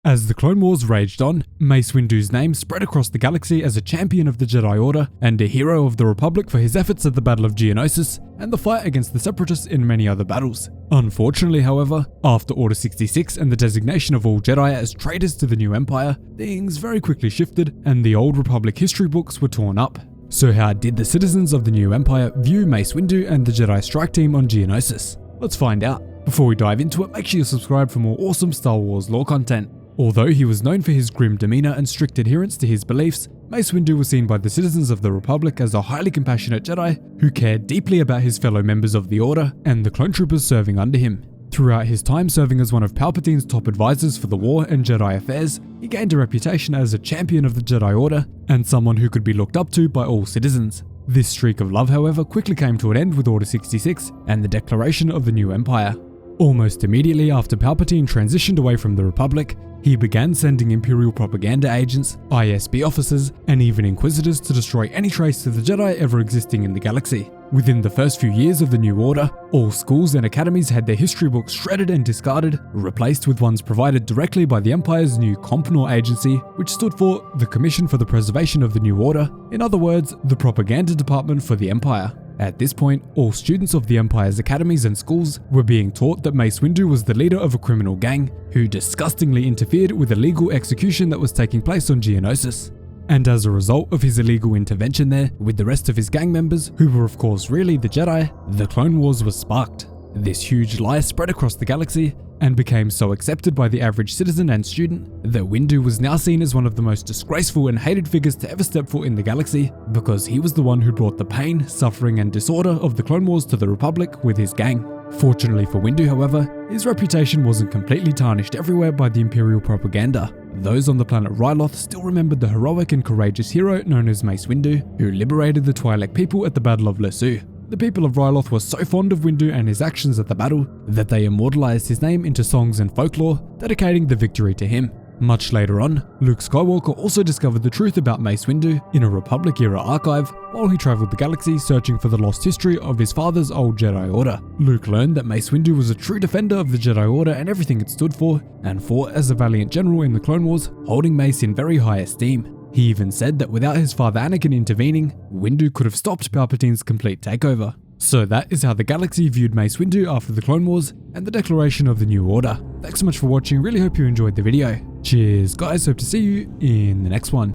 As the Clone Wars raged on, Mace Windu's name spread across the galaxy as a champion of the Jedi Order and a hero of the Republic for his efforts at the Battle of Geonosis and the fight against the separatists in many other battles. Unfortunately, however, after Order 66 and the designation of all Jedi as traitors to the new Empire, things very quickly shifted and the old Republic history books were torn up. So how did the citizens of the new Empire view Mace Windu and the Jedi Strike team on Geonosis? Let's find out. Before we dive into it, make sure you subscribe for more awesome Star Wars lore content. Although he was known for his grim demeanor and strict adherence to his beliefs, Mace Windu was seen by the citizens of the Republic as a highly compassionate Jedi who cared deeply about his fellow members of the Order and the clone troopers serving under him. Throughout his time serving as one of Palpatine's top advisors for the war and Jedi affairs, he gained a reputation as a champion of the Jedi Order and someone who could be looked up to by all citizens. This streak of love, however, quickly came to an end with Order 66 and the declaration of the new Empire. Almost immediately after Palpatine transitioned away from the Republic, he began sending Imperial propaganda agents, ISB officers, and even Inquisitors to destroy any trace of the Jedi ever existing in the galaxy. Within the first few years of the New Order, all schools and academies had their history books shredded and discarded, replaced with ones provided directly by the Empire's new Compnor agency, which stood for the Commission for the Preservation of the New Order, in other words, the propaganda department for the Empire. At this point, all students of the Empire's academies and schools were being taught that Mace Windu was the leader of a criminal gang who disgustingly interfered with a legal execution that was taking place on Geonosis. And as a result of his illegal intervention there, with the rest of his gang members, who were of course really the Jedi, the Clone Wars was sparked. This huge lie spread across the galaxy and became so accepted by the average citizen and student that Windu was now seen as one of the most disgraceful and hated figures to ever step foot in the galaxy because he was the one who brought the pain, suffering and disorder of the Clone Wars to the Republic with his gang. Fortunately for Windu, however, his reputation wasn't completely tarnished everywhere by the Imperial propaganda. Those on the planet Ryloth still remembered the heroic and courageous hero known as Mace Windu, who liberated the Twi'lek people at the Battle of Lesu. The people of Ryloth were so fond of Windu and his actions at the battle that they immortalized his name into songs and folklore, dedicating the victory to him. Much later on, Luke Skywalker also discovered the truth about Mace Windu in a Republic-era archive while he traveled the galaxy searching for the lost history of his father's old Jedi Order. Luke learned that Mace Windu was a true defender of the Jedi Order and everything it stood for, and fought as a valiant general in the Clone Wars, holding Mace in very high esteem. He even said that without his father Anakin intervening, Windu could have stopped Palpatine's complete takeover. So that is how the galaxy viewed Mace Windu after the Clone Wars and the declaration of the New Order. Thanks so much for watching, really hope you enjoyed the video. Cheers guys, hope to see you in the next one.